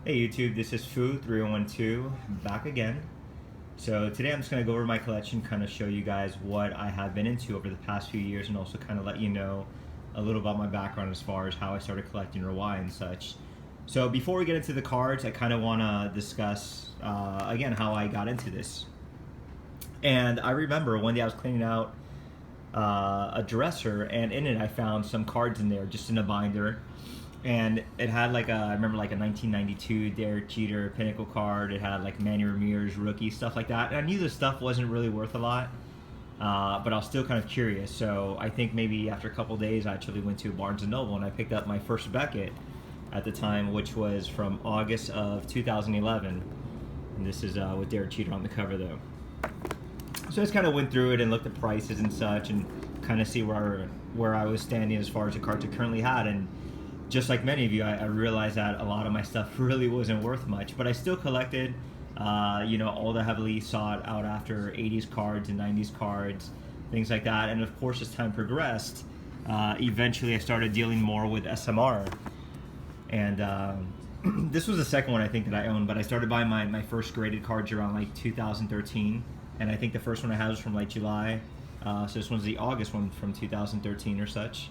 Hey YouTube, this is Foo3112 back again. So today I'm just going to go over my collection, kind of show you guys what I have been into over the past few years, and also kind of let you know a little about my background as far as how I started collecting or why and such. So before we get into the cards, I kind of want to discuss again how I got into this. And I remember one day I was cleaning out a dresser, and in it I found some cards in there just in a binder, and it had like I remember like a 1992 Derek Jeter Pinnacle card. It had like Manny Ramirez rookie, stuff like that. And I knew this stuff wasn't really worth a lot, but I was still kind of curious. So I think maybe after a couple days, I actually went to Barnes & Noble and I picked up my first Beckett at the time, which was from August of 2011. And this is with Derek Jeter on the cover though. So I just kind of went through it and looked at prices and such, and kind of see where I was standing as far as the cards I currently had. And just like many of you, I realized that a lot of my stuff really wasn't worth much, but I still collected, all the heavily sought out after 80s cards and 90s cards, things like that. And of course, as time progressed, eventually I started dealing more with SMR. And this was the second one I think that I owned, but I started buying my first graded cards around like 2013. And I think the first one I had was from like July. So this one's the August one from 2013 or such.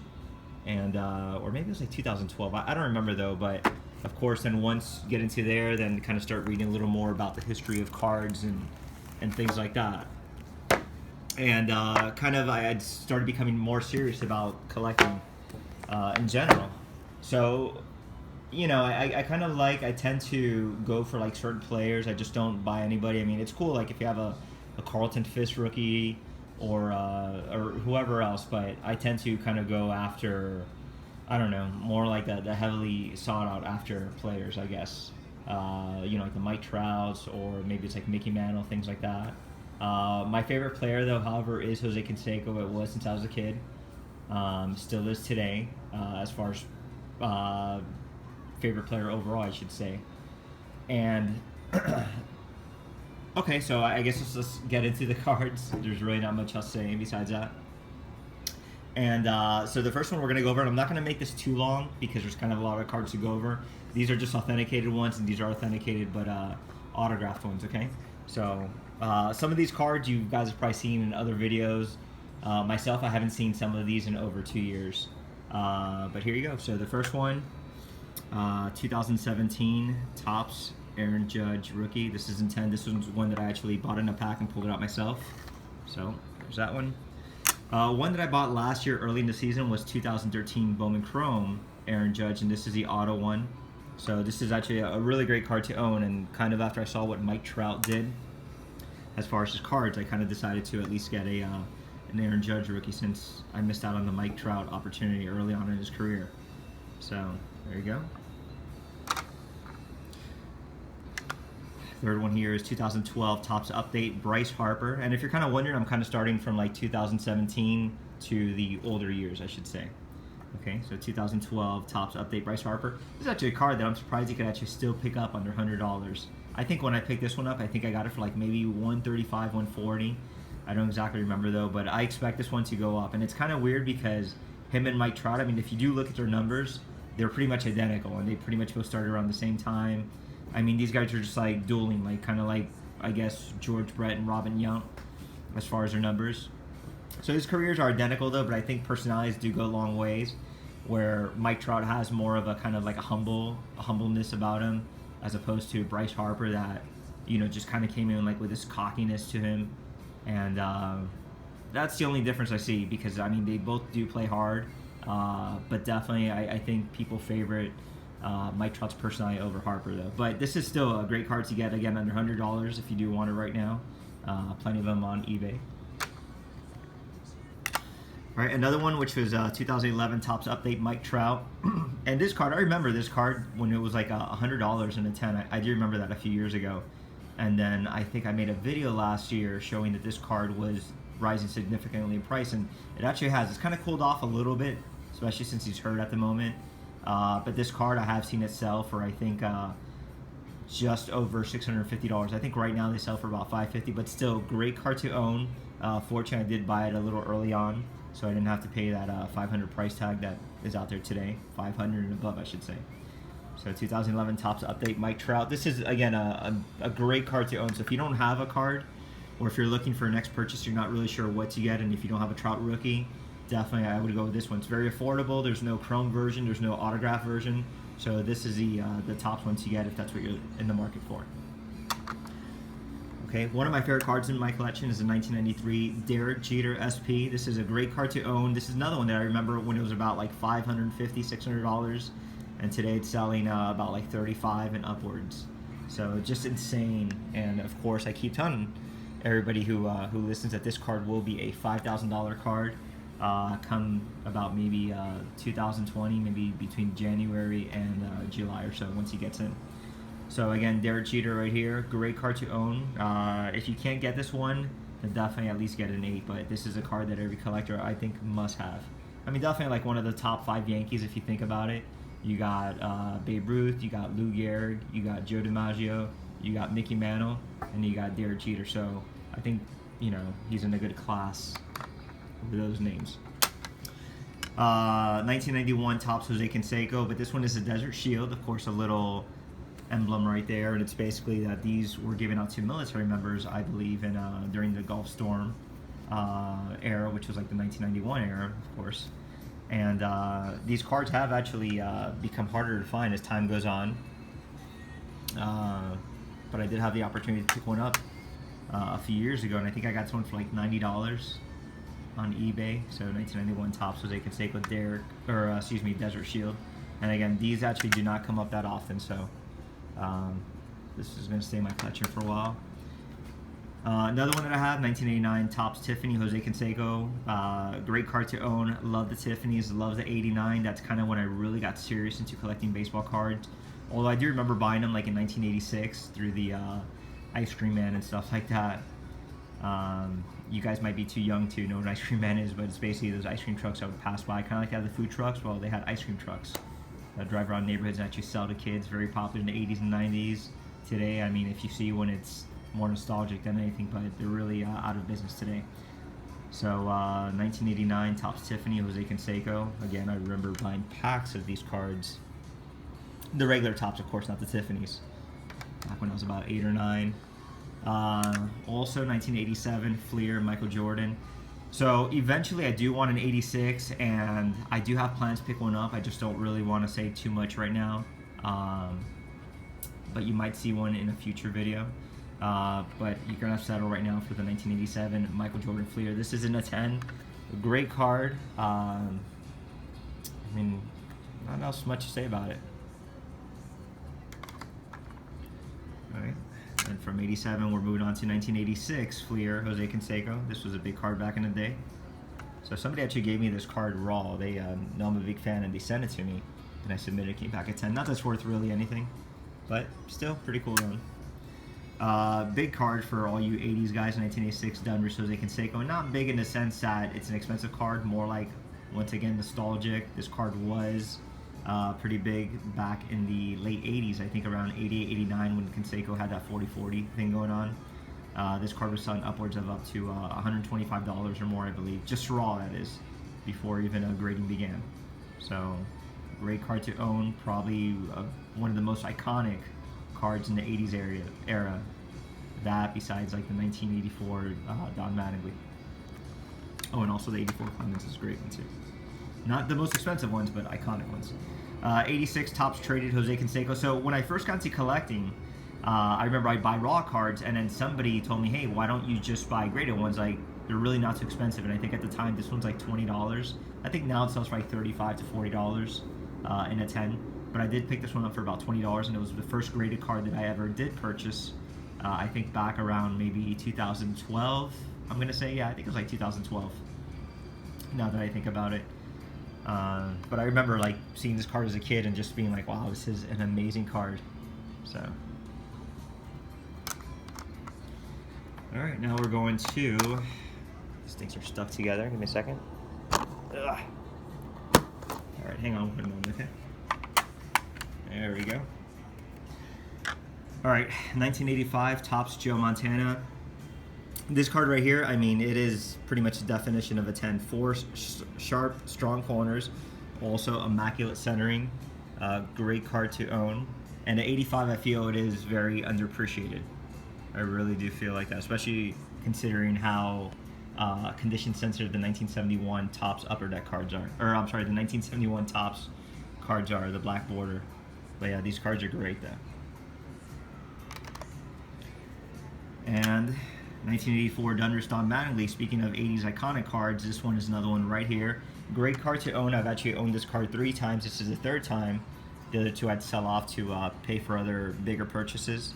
And or maybe it was like 2012. I don't remember though, but of course then once you get into there, then kind of start reading a little more about the history of cards and things like that. And I had started becoming more serious about collecting in general. So I tend to go for like certain players. I just don't buy anybody. I mean, it's cool like if you have a Carlton Fisk rookie or whoever else, but I tend to kind of go after, I don't know, more like the heavily sought out after players, I guess. Like the Mike Trouts, or maybe it's like Mickey Mantle, things like that. My favorite player though, however, is Jose Canseco. It was since I was a kid. Still is today, as far as favorite player overall, I should say. And okay, so I guess let's just get into the cards. There's really not much else to say besides that. And so the first one we're going to go over, and I'm not going to make this too long because there's kind of a lot of cards to go over. These are just authenticated ones, and these are authenticated but autographed ones, okay? So some of these cards you guys have probably seen in other videos. Myself, I haven't seen some of these in over 2 years. But here you go. So the first one, 2017 Topps Aaron Judge rookie. This is in 10. This was one that I actually bought in a pack and pulled it out myself. So there's that one. One that I bought last year early in the season was 2013 Bowman Chrome Aaron Judge, and this is the auto one. So this is actually a really great card to own, and kind of after I saw what Mike Trout did as far as his cards, I kind of decided to at least get an Aaron Judge rookie, since I missed out on the Mike Trout opportunity early on in his career. So there you go. Third one here is 2012 Topps Update Bryce Harper. And if you're kind of wondering, I'm kind of starting from like 2017 to the older years, I should say. Okay, so 2012 Topps Update Bryce Harper. This is actually a card that I'm surprised you could actually still pick up under $100. I think when I picked this one up, I think I got it for like maybe $135, $140. I don't exactly remember though, but I expect this one to go up. And it's kind of weird because him and Mike Trout, I mean, if you do look at their numbers, they're pretty much identical, and they pretty much both started around the same time. I mean, these guys are just like dueling, like kind of like, I guess, George Brett and Robin Yount as far as their numbers. So his careers are identical though, but I think personalities do go long ways, where Mike Trout has more of a kind of like a humbleness about him, as opposed to Bryce Harper that, just kind of came in like with this cockiness to him. And that's the only difference I see, because I mean, they both do play hard, but definitely I think people favorite Mike Trout's personality over Harper though. But this is still a great card to get, again, under $100 if you do want it right now. Plenty of them on eBay. All right, another one, which was 2011 Topps Update Mike Trout. And this card, I remember this card when it was like $100 in a 10. I do remember that a few years ago. And then I think I made a video last year showing that this card was rising significantly in price, and it actually has. It's kind of cooled off a little bit, especially since he's hurt at the moment. But this card, I have seen it sell for, I think, just over $650. I think right now they sell for about $550, but still, great card to own. Fortunately, I did buy it a little early on, so I didn't have to pay that $500 price tag that is out there today. $500 and above, I should say. So 2011 Topps update, Mike Trout. This is, again, a great card to own. So if you don't have a card, or if you're looking for a next purchase, you're not really sure what to get, and if you don't have a Trout rookie, definitely I would go with this one. It's very affordable. There's no chrome version. There's no autograph version. So this is the Topps one to get if that's what you're in the market for. Okay, one of my favorite cards in my collection is the 1993 Derek Jeter SP. This is a great card to own. This is another one that I remember when it was about like $550, $600, and today it's selling about like $35 and upwards. So just insane. And of course, I keep telling everybody who listens that this card will be a $5,000 card come about maybe 2020, maybe between January and July or so once he gets in. So again, Derek Jeter right here, great card to own. If you can't get this one, then definitely at least get an 8, but this is a card that every collector I think must have. I mean, definitely like one of the top 5 Yankees if you think about it. You got Babe Ruth, you got Lou Gehrig, you got Joe DiMaggio, you got Mickey Mantle, and you got Derek Jeter. So I think, you know, he's in a good class with those names. 1991 Topps Jose Canseco, but this one is a Desert Shield, of course, a little emblem right there, and it's basically that these were given out to military members, I believe, in during the Gulf Storm era, which was like the 1991 era, of course. And these cards have actually become harder to find as time goes on. But I did have the opportunity to pick one up a few years ago, and I think I got this one for like $90 on eBay. So 1991 Topps Jose Canseco Desert Shield. And again, these actually do not come up that often, so this is going to stay in my collection for a while. Another one that I have, 1989 Topps Tiffany Jose Canseco. Great card to own. Love the Tiffany's, love the 89. That's kind of when I really got serious into collecting baseball cards. Although I do remember buying them like in 1986 through the Ice Cream Man and stuff like that. You guys might be too young to know what Ice Cream Man is, but it's basically those ice cream trucks that would pass by, kind of like how the food trucks. Well, they had ice cream trucks that drive around neighborhoods and actually sell to kids. Very popular in the 80s and 90s. Today, I mean, if you see one, it's more nostalgic than anything, but they're really out of business today. So 1989 Topps Tiffany Jose Canseco. Again, I remember buying packs of these cards. The regular Topps, of course, not the Tiffany's. Back when I was about 8 or 9. Also 1987 Fleer Michael Jordan. So eventually I do want an 86, and I do have plans to pick one up. I just don't really want to say too much right now. But you might see one in a future video. But you're going to settle right now for the 1987 Michael Jordan Fleer. This is in a 10. A great card. I mean, not else much to say about it. Alright, and from 87 we're moving on to 1986 Fleer Jose Canseco. This was a big card back in the day. So somebody actually gave me this card raw. They know I'm a big fan, and they sent it to me, and I submitted it. Came back at 10. Not that's worth really anything, but still pretty cool though. Big card for all you 80s guys. 1986 Dunrush Jose Canseco. And not big in the sense that it's an expensive card, more like, once again, nostalgic. This card was pretty big back in the late 80s, I think around 88, 89 when Canseco had that 40-40 thing going on. This card was selling upwards of up to $125 or more, I believe. Just raw, that is, before even grading began. So, great card to own. Probably one of the most iconic cards in the 80s era. That, besides like the 1984 Don Mattingly. Oh, and also the 84 Clemens is a great one too. Not the most expensive ones, but iconic ones. 86 Topps Traded Jose Canseco. So when I first got into collecting, I remember I'd buy raw cards, and then somebody told me, hey, why don't you just buy graded ones? Like, they're really not too expensive. And I think at the time this one's like $20. I think now it sells for like $35 to $40 in a 10. But I did pick this one up for about $20, and it was the first graded card that I ever did purchase. I think back around maybe 2012. I'm gonna say, yeah, I think it was like 2012. Now that I think about it. But I remember like seeing this card as a kid and just being like, wow, this is an amazing card. So, all right, now we're going to, these things are stuck together. Give me a second. Ugh. All right, hang on one moment, okay? There we go. All right, 1985 Topps Joe Montana. This card right here, I mean, it is pretty much the definition of a 10. 4 sharp, strong corners, also immaculate centering. Great card to own. And at 85, I feel it is very underappreciated. I really do feel like that, especially considering how condition sensitive the 1971 Topps Upper Deck cards are. Or I'm sorry, the 1971 Topps cards are, the black border. But yeah, these cards are great though. And 1984 Donruss Don Mattingly. Speaking of 80s iconic cards, this one is another one right here. Great card to own. I've actually owned this card 3 times. This is the 3rd time. The other 2 I'd sell off to pay for other bigger purchases.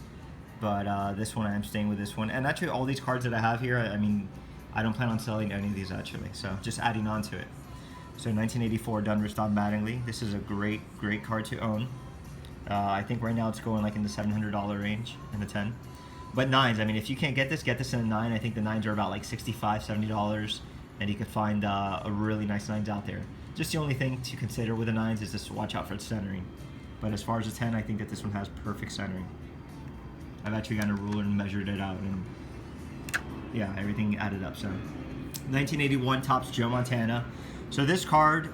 But this one, I'm staying with this one. And actually, all these cards that I have here, I mean, I don't plan on selling any of these actually. So just adding on to it. So 1984 Donruss Don Mattingly. This is a great card to own. I think right now it's going like in the $700 range in the 10. But 9s, I mean, if you can't get this in a 9. I think the 9s are about like $65, $70, and you could find a really nice 9s out there. Just the only thing to consider with the 9s is just watch out for its centering. But as far as the 10, I think that this one has perfect centering. I've actually gotten a ruler and measured it out, and yeah, everything added up. So 1981 Topps Joe Montana. So this card,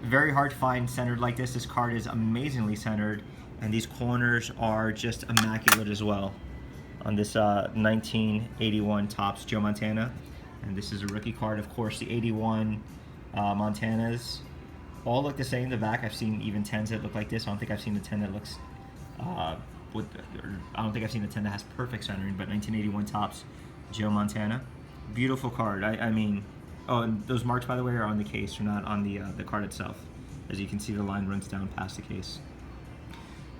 very hard to find centered like this. This card is amazingly centered, and these corners are just immaculate as well on this 1981 Topps Joe Montana. And this is a rookie card. Of course, the 81 Montanas all look the same. The back, I've seen even 10s that look like this. I don't think I've seen a 10 that looks I don't think I've seen a 10 that has perfect centering. But 1981 Topps Joe Montana, beautiful card. I mean, oh, and those marks, by the way, are on the case, they're not on the card itself. As you can see, the line runs down past the case.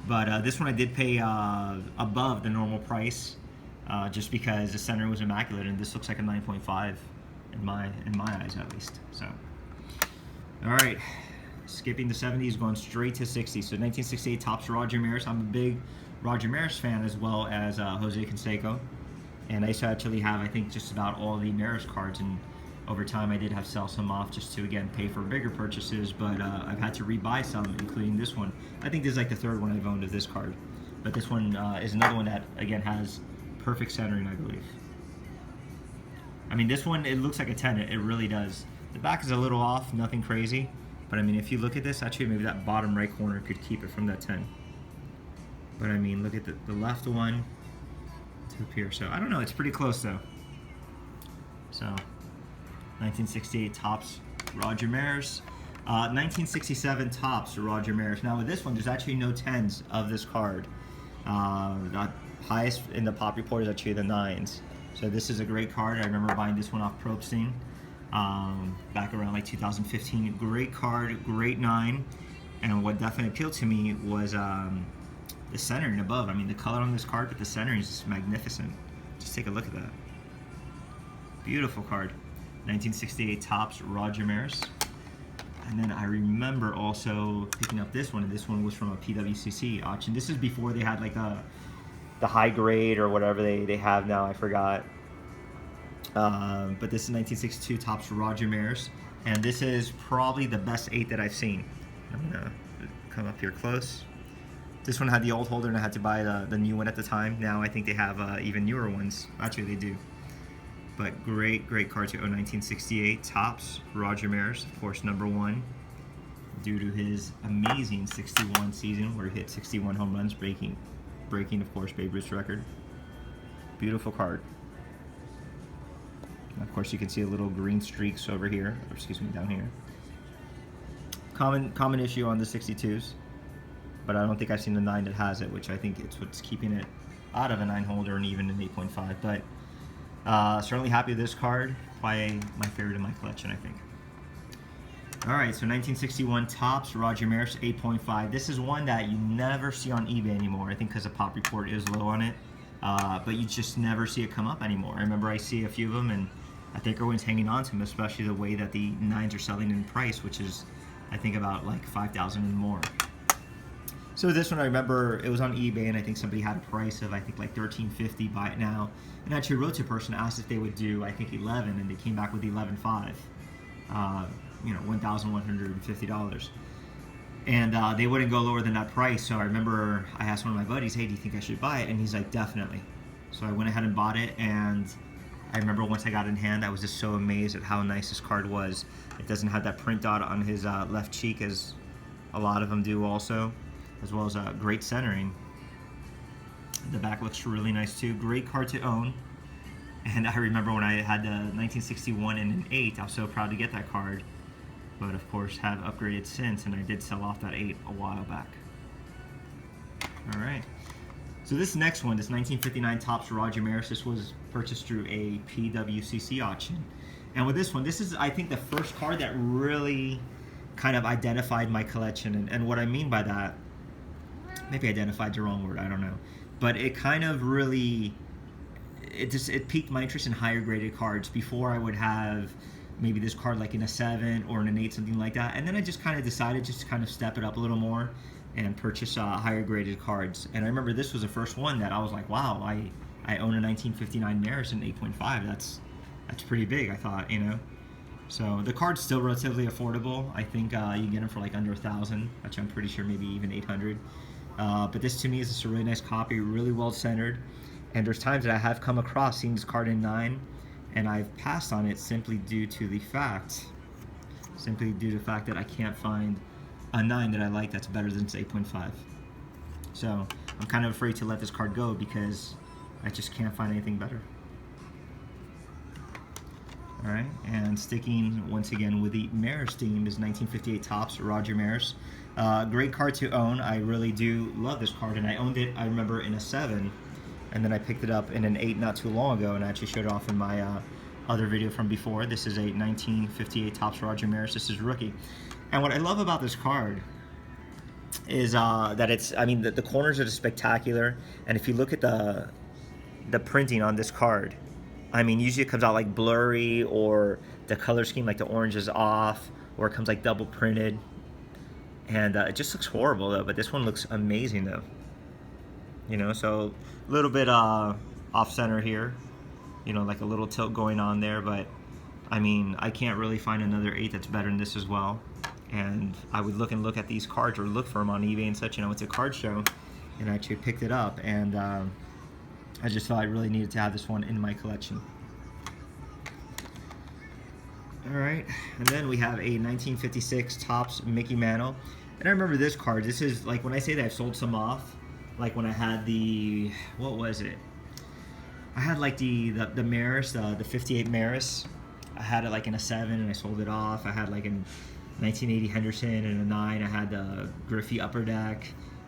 But this one I did pay above the normal price, just because the center was immaculate, and this looks like a 9.5 in my eyes at least. So, all right, skipping the 70s, going straight to 60s. So 1968 Topps Roger Maris. I'm a big Roger Maris fan, as well as Jose Canseco, and I used to actually have, I think, just about all the Maris cards, and over time I did have to sell some off just to, again, pay for bigger purchases, but I've had to rebuy some, including this one. I think this is like the 3rd one I've owned of this card. But this one is another one that, again, has perfect centering, I believe. I mean, this one, it looks like a 10. It really does. The back is a little off, nothing crazy. But I mean, if you look at this, actually maybe that bottom right corner could keep it from that 10. But I mean, look at the left one to up here. So I don't know, it's pretty close though. So 1968 Topps Roger Maris. 1967 Topps Roger Maris. Now with this one, there's actually no 10s of this card. The highest in the pop report is actually the 9s. So this is a great card. I remember buying this one off Probstein back around like 2015. Great card, great 9. And what definitely appealed to me was the centering above. I mean, the color on this card, but the centering is just magnificent. Just take a look at that. Beautiful card. 1968 Topps Roger Maris. And then I remember also picking up this one, and this one was from a PWCC auction. This is before they had like the high grade or whatever they have now, I forgot. But this is 1962 Topps Roger Maris, and this is probably the best 8 that I've seen. I'm gonna come up here close. This one had the old holder, and I had to buy the new one at the time. Now I think they have even newer ones. Actually, they do. But great card to 1968 Topps Roger Maris, of course, #1, due to his amazing 61 season where he hit 61 home runs, breaking, of course, Babe Ruth's record. Beautiful card. And of course, you can see a little green streaks over here, or excuse me, down here. Common issue on the 62s, but I don't think I've seen the 9 that has it, which I think it's what's keeping it out of a 9 holder and even an 8.5. But certainly happy with this card. Probably my favorite in my collection, I think. Alright, so 1961 Topps Roger Maris 8.5. This is one that you never see on eBay anymore, I think because the pop report is low on it. But you just never see it come up anymore. I remember I see a few of them, and I think everyone's hanging on to them, especially the way that the 9s are selling in price, which is, I think, about like $5,000 and more. So this one, I remember it was on eBay, and I think somebody had a price of, I think, like $13.50, buy it now. And actually wrote to a person, asked if they would do, I think, 11, and they came back with 11.5. You know, $1,150. And they wouldn't go lower than that price. So I remember I asked one of my buddies, hey, do you think I should buy it? And he's like, definitely. So I went ahead and bought it, and I remember once I got it in hand, I was just so amazed at how nice this card was. It doesn't have that print dot on his left cheek as A lot of them do also, as well as great centering. The back looks really nice too. Great card to own. And I remember when I had the 1961 and an 8, I was so proud to get that card. But of course have upgraded since, and I did sell off that 8 a while back. Alright. So this next one, this 1959 Topps Roger Maris, this was purchased through a PWCC auction. And with this one, this is, I think, the first card that really kind of identified my collection. And what I mean by that, maybe identified the wrong word, I don't know. But it kind of really, it piqued my interest in higher graded cards. Before I would have maybe this card like in a 7 or in an 8, something like that. And then I just kind of decided just to kind of step it up a little more and purchase higher graded cards. And I remember this was the first one that I was like, wow, I own a 1959 Maris in 8.5. That's pretty big, I thought, you know. So the card's still relatively affordable. I think you can get them for like under 1,000, which I'm pretty sure maybe even 800. But this to me is just a really nice copy, really well centered. And there's times that I have come across seeing this card in 9, and I've passed on it simply due to the fact that I can't find a 9 that I like that's better than 8.5. So I'm kind of afraid to let this card go because I just can't find anything better. Alright, and sticking once again with the Maris theme is 1958 Topps Roger Maris. Great card to own. I really do love this card, and I owned it, I remember, in a 7, and then I picked it up in an 8 not too long ago, and I actually showed it off in my other video from before. This is a 1958 Topps Roger Maris. This is rookie. And what I love about this card is that it's, I mean, the corners are spectacular, and if you look at the printing on this card, I mean, usually it comes out like blurry, or the color scheme, like the orange is off, or it comes like double printed, and it just looks horrible though. But this one looks amazing though, you know. So a little bit off center here, you know, like a little tilt going on there. But I mean, I can't really find another 8 that's better than this as well. And I would look at these cards, or look for them on eBay and such. You know, it's a card show, and I actually picked it up, and I just thought I really needed to have this one in my collection. Alright, and then we have a 1956 Topps Mickey Mantle. And I remember this card. This is, like, when I say that I've sold some off, like when I had the, what was it? I had like the Maris, the 58 Maris. I had it like in a 7 and I sold it off. I had like in 1980 Henderson in a 9. I had the Griffey Upper Deck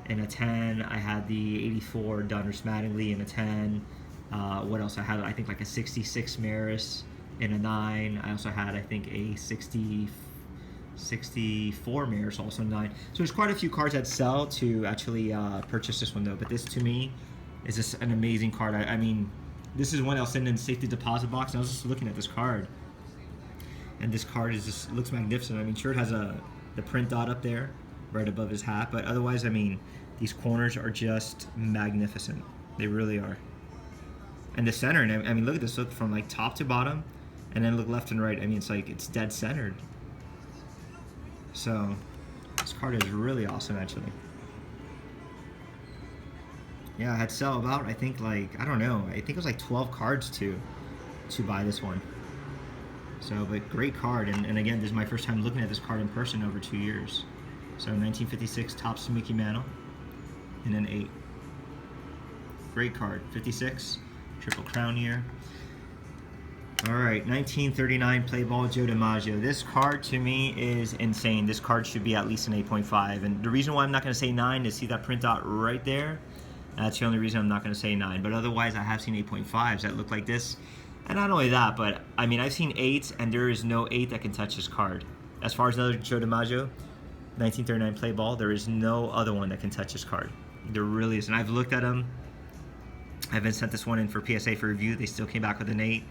in a 10. I had the 84 Donruss Mattingly in a 10. What else? I had, I think, like a 66 Maris in a 9. I also had, I think, a 64 Maris also in 9. So there's quite a few cards I'd sell to actually purchase this one though. But this to me is just an amazing card. I mean, this is one I'll send in the safety deposit box. And I was just looking at this card, and this card is just looks magnificent. I mean, sure, it has the print dot up there right above his hat, but otherwise, I mean, these corners are just magnificent. They really are. And the center, and I mean, look at this. Look from like top to bottom, and then look left and right. I mean, it's like it's dead centered. So this card is really awesome, actually. Yeah, I had to sell about, I think, like, I don't know, I think it was like 12 cards to buy this one. So, but great card, and again, this is my first time looking at this card in person over 2 years. So 1956 Topps Mickey Mantle in an 8. Great card. 56, Triple Crown year. Alright, 1939 Play Ball Joe DiMaggio. This card to me is insane. This card should be at least an 8.5. And the reason why I'm not going to say 9 is see that print out right there. That's the only reason I'm not going to say 9. But otherwise, I have seen 8.5s that look like this. And not only that, but I mean, I've seen 8s, and there is no 8 that can touch this card. As far as another Joe DiMaggio, 1939 Play Ball, there is no other one that can touch this card. There really is. And I've looked at them. I've been sent this one in for PSA for review. They still came back with an 8.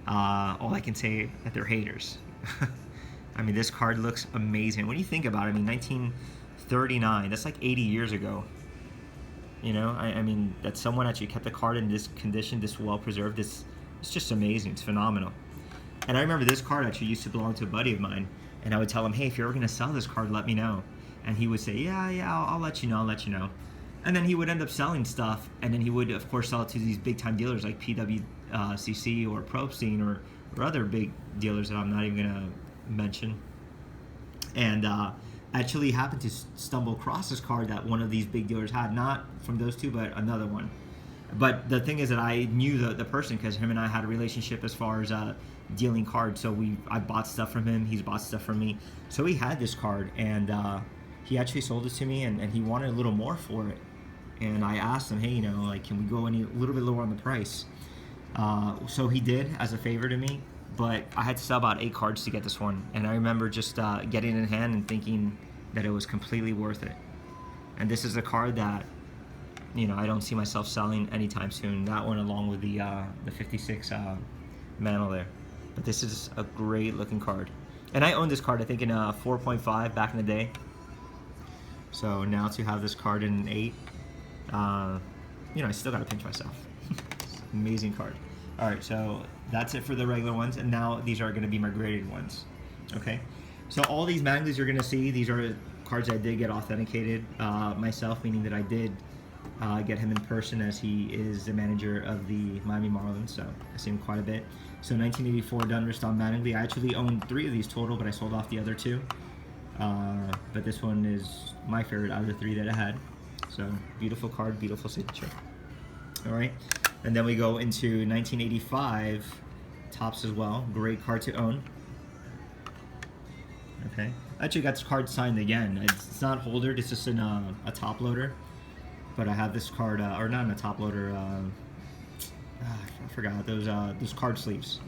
All I can say that they're haters. I mean, this card looks amazing. When you think about it, I mean, 1939, that's like 80 years ago. You know, I mean, that someone actually kept the card in this condition, this well preserved. It's just amazing. It's phenomenal. And I remember this card actually used to belong to a buddy of mine, and I would tell him, hey, if you're ever going to sell this card, let me know. And he would say, yeah, I'll let you know, I'll let you know. And then he would end up selling stuff, and then he would, of course, sell it to these big-time dealers like PWCC or Probstein or other big dealers that I'm not even going to mention. And actually happened to stumble across this card that one of these big dealers had, not from those two, but another one. But the thing is that I knew the person because him and I had a relationship as far as dealing cards. So I bought stuff from him, he's bought stuff from me. So he had this card, and he actually sold it to me, and he wanted a little more for it. And I asked him, hey, you know, like, can we go a little bit lower on the price? So he did as a favor to me, but I had to sell about 8 cards to get this one. And I remember just getting it in hand and thinking that it was completely worth it. And this is a card that, you know, I don't see myself selling anytime soon. That one along with the 56 Mantle there. But this is a great looking card. And I owned this card, I think, in 4.5 back in the day. So now to have this card in an 8, you know, I still gotta pinch myself. Amazing card. All right, so that's it for the regular ones, and now these are gonna be my graded ones. Okay, so all these Magleys you're gonna see, these are cards I did get authenticated myself, meaning that I did get him in person, as he is the manager of the Miami Marlins, so I see him quite a bit. So 1984 Donruss on Mattingly. I actually owned 3 of these total, but I sold off the other 2. But this one is my favorite out of the 3 that I had. So beautiful card, beautiful signature. All right, and then we go into 1985 Topps as well. Great card to own. Okay, I actually got this card signed again. It's not holdered, it's just in a top loader. But I have this card, or not in a top loader. I forgot those card sleeves.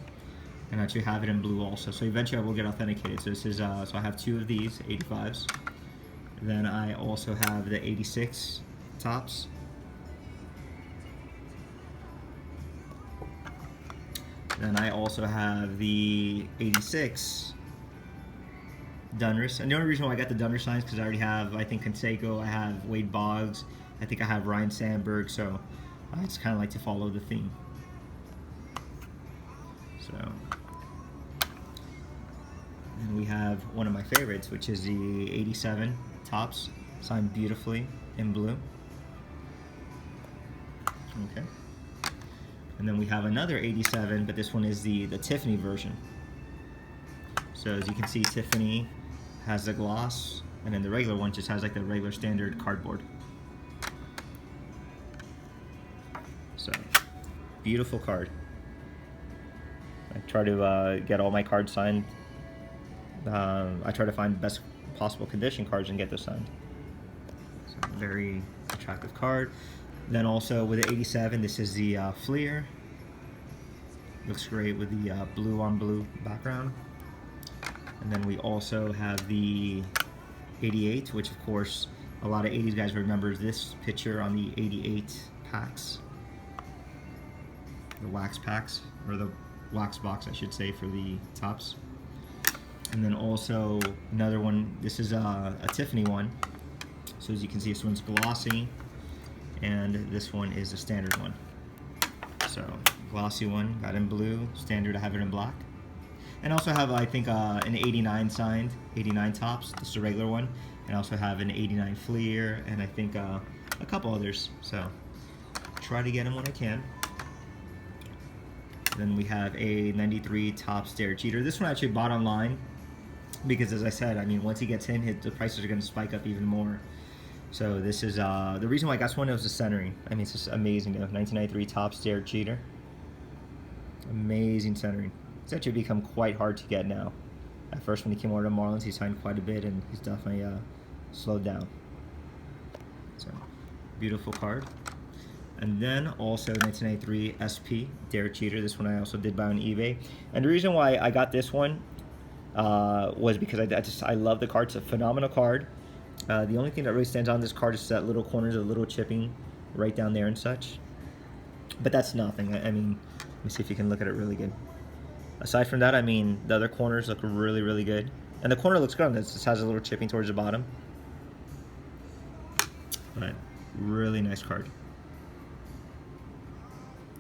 And I actually have it in blue also. So eventually I will get authenticated. So this is so I have 2 of these 85s. Then I also have the 86 Topps. Then I also have the 86 Donruss. And the only reason why I got the Donruss signs because I already have, I think, Canseco, I have Wade Boggs, I think I have Ryan Sandberg, so I just kind of like to follow the theme. So, and we have one of my favorites, which is the 87 Topps, signed beautifully in blue. Okay. And then we have another 87, but this one is the Tiffany version. So as you can see, Tiffany has the gloss, and then the regular one just has like the regular standard cardboard. So, beautiful card. I try to get all my cards signed. I try to find the best possible condition cards and get those signed. So, very attractive card. Then also with the 87, this is the Fleer. Looks great with the blue on blue background. And then we also have the 88, which of course a lot of 80s guys remember this picture on the 88 packs. The wax packs, or the wax box I should say, for the Topps. And then also another one, this is a Tiffany one. So as you can see, this one's glossy, and this one is a standard one. So glossy one, got in blue, standard I have it in black. And also have, I think, an 89 signed, 89 Topps, this is a regular one. And I also have an 89 Fleer, and I think a couple others. So try to get them when I can. Then we have a 93 Topps Derek Jeter. This one I actually bought online because, as I said, I mean, once he gets in, the prices are going to spike up even more. So this is the reason why I got this one. It was the centering. I mean, it's just amazing. 1993 Topps Derek Jeter. Amazing centering. It's actually become quite hard to get now. At first, when he came over to Marlins, he signed quite a bit, and he's definitely slowed down. So, beautiful card. And then also 1993 SP Derek Jeter. This one I also did buy on eBay. And the reason why I got this one was because I love the card. It's a phenomenal card. The only thing that really stands out on this card is that little corners, a little chipping right down there and such. But that's nothing. I mean, let me see if you can look at it really good. Aside from that, I mean, the other corners look really, really good. And the corner looks good on this. This has a little chipping towards the bottom. All right, really nice card.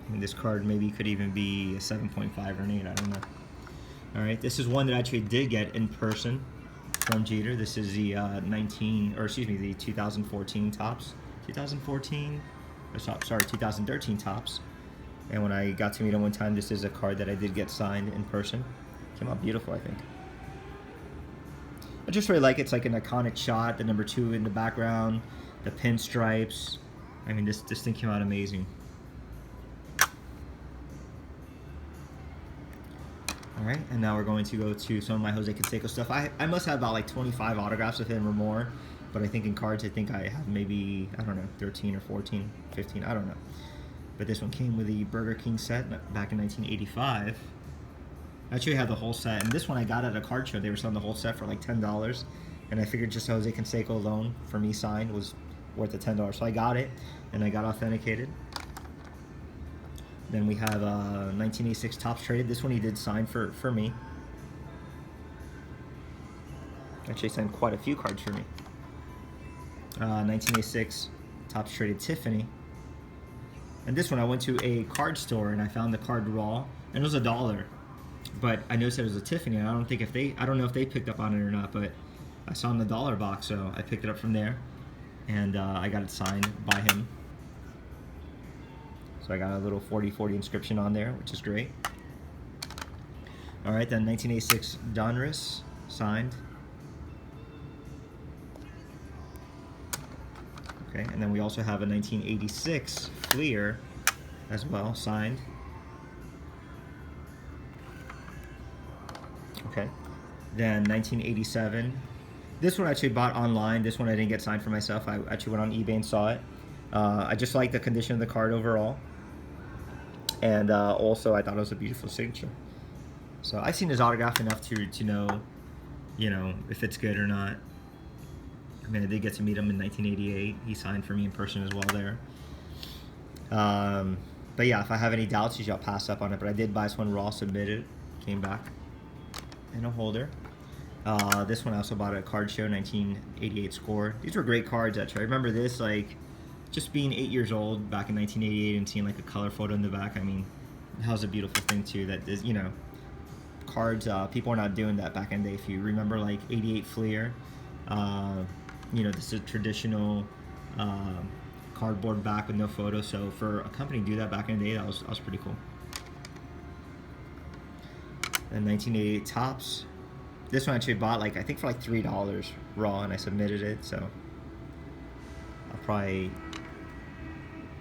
I mean, this card maybe could even be a 7.5 or an 8, I don't know. All right, this is one that I actually did get in person from Jeter. This is the the 2014 Topps. 2013 Topps. And when I got to meet him one time, this is a card that I did get signed in person. Came out beautiful, I think. I just really like it. It's like an iconic shot, the number 2 in the background, the pinstripes. I mean, this thing came out amazing. All right, and now we're going to go to some of my Jose Canseco stuff. I must have about like 25 autographs of him or more, but I think in cards I think I have maybe, I don't know, 13 or 14, 15, I don't know. But this one came with the Burger King set back in 1985. I actually had the whole set, and this one I got at a card show. They were selling the whole set for like $10, and I figured just Jose Canseco alone for me signed was worth the $10. So I got it, and I got authenticated. Then we have 1986 Topps Traded. This one he did sign for me. Actually signed quite a few cards for me. 1986 Topps Traded Tiffany. And this one I went to a card store and I found the card raw, and it was $1. But I noticed it was a Tiffany, and I don't know if they picked up on it or not, but I saw it in the dollar box, so I picked it up from there, and I got it signed by him. So I got a little 4040 inscription on there, which is great. All right, then 1986 Donruss signed. Okay, and then we also have a 1986 Fleer as well, signed. Okay, then 1987. This one I actually bought online. This one I didn't get signed for myself. I actually went on eBay and saw it. I just like the condition of the card overall. And also, I thought it was a beautiful signature. So I've seen his autograph enough to know, you know, if it's good or not. I mean, I did get to meet him in 1988. He signed for me in person as well there. But yeah, if I have any doubts, usually I'll pass up on it. But I did buy this one raw, submitted, came back in a holder. This one I also bought at a card show, 1988 score. These were great cards, actually. I remember this, like, just being 8 years old back in 1988 and seeing like a color photo in the back. I mean, that was a beautiful thing too. That is, you know, cards. People are not doing that back in the day. If you remember, like 88 Fleer, you know, this is a traditional cardboard back with no photo. So for a company to do that back in the day, that was pretty cool. And 1988 Topps. This one I actually bought like I think for like $3 raw, and I submitted it. So I'll probably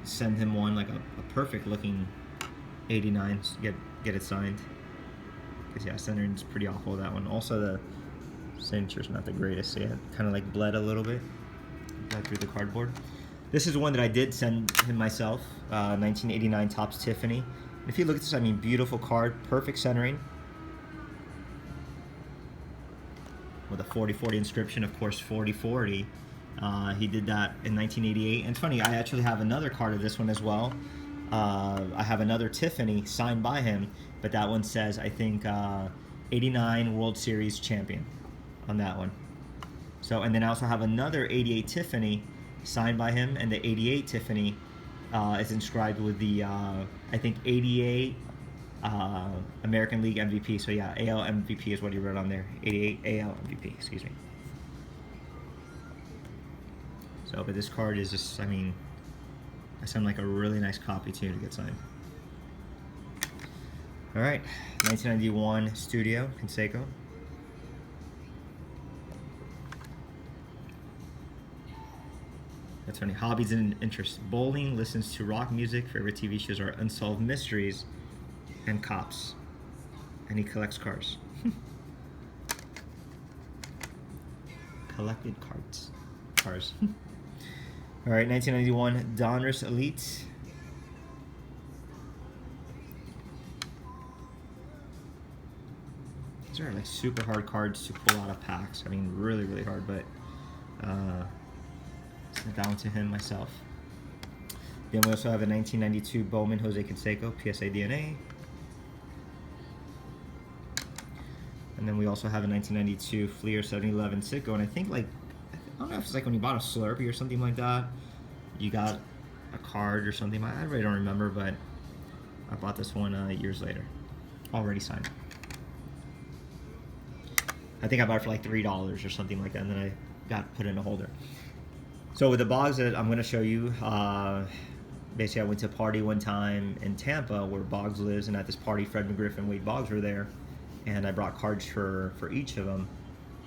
send him one, like a perfect looking 89, get it signed. Because yeah, centering's pretty awful, that one. Also the signature's not the greatest, so yeah, kind of like bled a little bit, bled through the cardboard. This is one that I did send him myself, 1989 Topps Tiffany. And if you look at this, I mean, beautiful card, perfect centering. With a 4040 inscription, of course, 4040. He did that in 1988. And it's funny, I actually have another card of this one as well. I have another Tiffany signed by him, but that one says, I think, 89 World Series champion on that one. So, and then I also have another 88 Tiffany signed by him, and the 88 Tiffany is inscribed with the, I think, 88 American League MVP. So yeah, AL MVP is what he wrote on there. 88 AL MVP, excuse me. So, but this card is just, I mean, I sent like a really nice copy to get signed. All right, 1991 Studio, Canseco. That's funny. Hobbies and interests: bowling, listens to rock music. Favorite TV shows are Unsolved Mysteries and Cops. And he collects cars. Collected cars. All right, 1991 Donruss Elite. These are like super hard cards to pull out of packs. I mean, really, really hard, but sent that one to him myself. Then we also have a 1992 Bowman Jose Canseco PSA DNA. And then we also have a 1992 Fleer 7011 Sitco, and I think like, I don't know if it's like when you bought a Slurpee or something like that, you got a card or something. I really don't remember, but I bought this one years later, already signed. I think I bought it for like $3 or something like that, and then I got put in a holder. So with the Boggs that I'm going to show you, basically I went to a party one time in Tampa where Boggs lives, and at this party Fred McGriff and Wade Boggs were there, and I brought cards for each of them.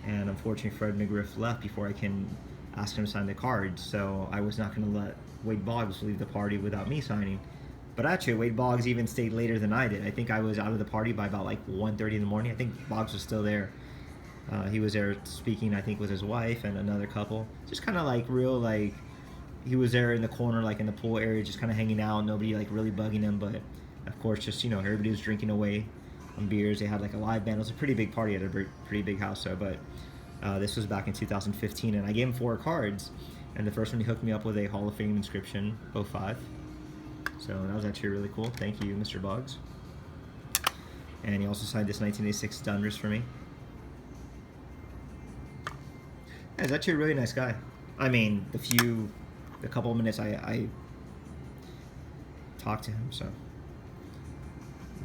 and unfortunately Fred McGriff left before I can ask him to sign the card, so I was not going to let Wade Boggs leave the party without me signing. But actually, Wade Boggs even stayed later than I did. I think I was out of the party by about like 1:30 in the morning. I think Boggs was still there. He was there speaking, I think, with his wife and another couple. Just kind of like real, like, he was there in the corner, like in the pool area, just kind of hanging out. Nobody like really bugging him, but of course, just, you know, everybody was drinking away on beers. They had like a live band. It was a pretty big party at a pretty big house, so. But this was back in 2015, and I gave him 4 cards. And the first one, he hooked me up with a Hall of Fame inscription, '05. So that was actually really cool. Thank you, Mr. Boggs. And he also signed this 1986 Donruss for me. Yeah, he's actually a really nice guy. I mean, the couple of minutes I talked to him, so.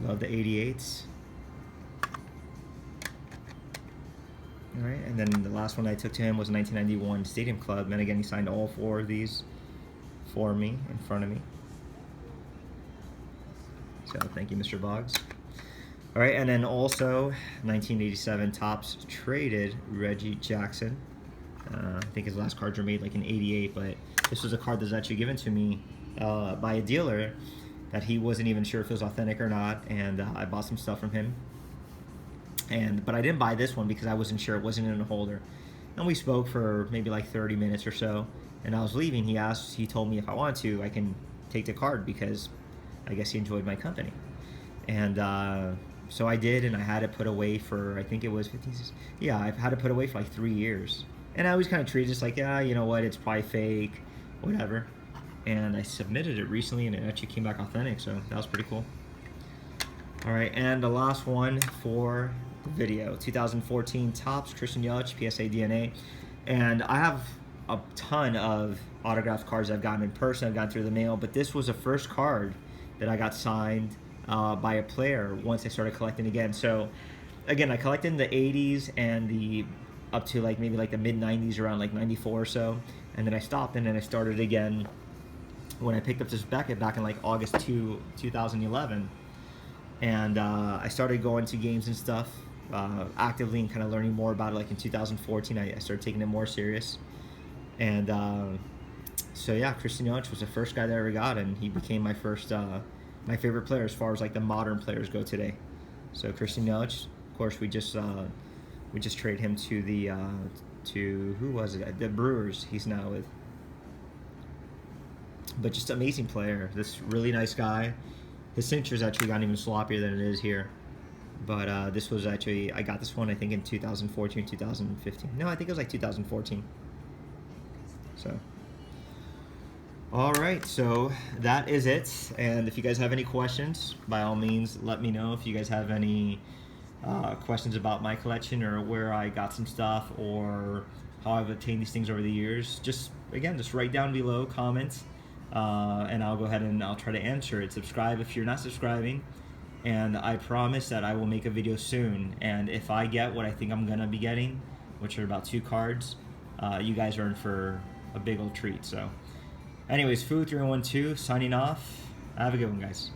Love the 88s. Alright, and then the last one I took to him was 1991 Stadium Club, and again, he signed all 4 of these for me, in front of me. So thank you, Mr. Boggs. All right, and then also 1987 Topps traded Reggie Jackson. I think his last cards were made like in '88, but this was a card that was actually given to me by a dealer that he wasn't even sure if it was authentic or not, and I bought some stuff from him. But I didn't buy this one because I wasn't sure, it wasn't in a holder. And we spoke for maybe like 30 minutes or so, and I was leaving. He told me if I wanted to, I can take the card because I guess he enjoyed my company. And so I did, and I had it put away for, I think it was 15, yeah, I've had it put away for like 3 years. And I always kind of treated it just like, yeah, you know what, it's probably fake, whatever. And I submitted it recently, and it actually came back authentic, so that was pretty cool. All right, and the last one for the video, 2014 Topps Christian Yelich PSA DNA. And I have a ton of autographed cards I've gotten in person, I've gotten through the mail, but this was the first card that I got signed by a player once I started collecting again. So again, I collected in the 80s and the up to like maybe like the mid 90s, around like 94 or so, and then I stopped, and then I started again when I picked up this Beckett back in like August 2011. And I started going to games and stuff actively and kind of learning more about it. Like in 2014, I started taking it more serious. And so yeah, Christian Yelich was the first guy that I ever got, and he became my first, my favorite player as far as like the modern players go today. So Christian Yelich, of course, we just traded him to the to who was it? The Brewers. He's now with. But just amazing player. This really nice guy. His signature's actually gotten even sloppier than it is here. But this was actually, I got this one I think in 2014, 2015. No, I think it was like 2014. So. Alright, so that is it. And if you guys have any questions, by all means, let me know. If you guys have any questions about my collection, or where I got some stuff, or how I've obtained these things over the years, just write down below, comments, and I'll go ahead and I'll try to answer it. Subscribe if you're not subscribing, and I promise that I will make a video soon. And if I get what I think I'm gonna be getting, which are about 2 cards, you guys are in for a big old treat. So anyways, Foo3112 signing off. Have a good one, guys.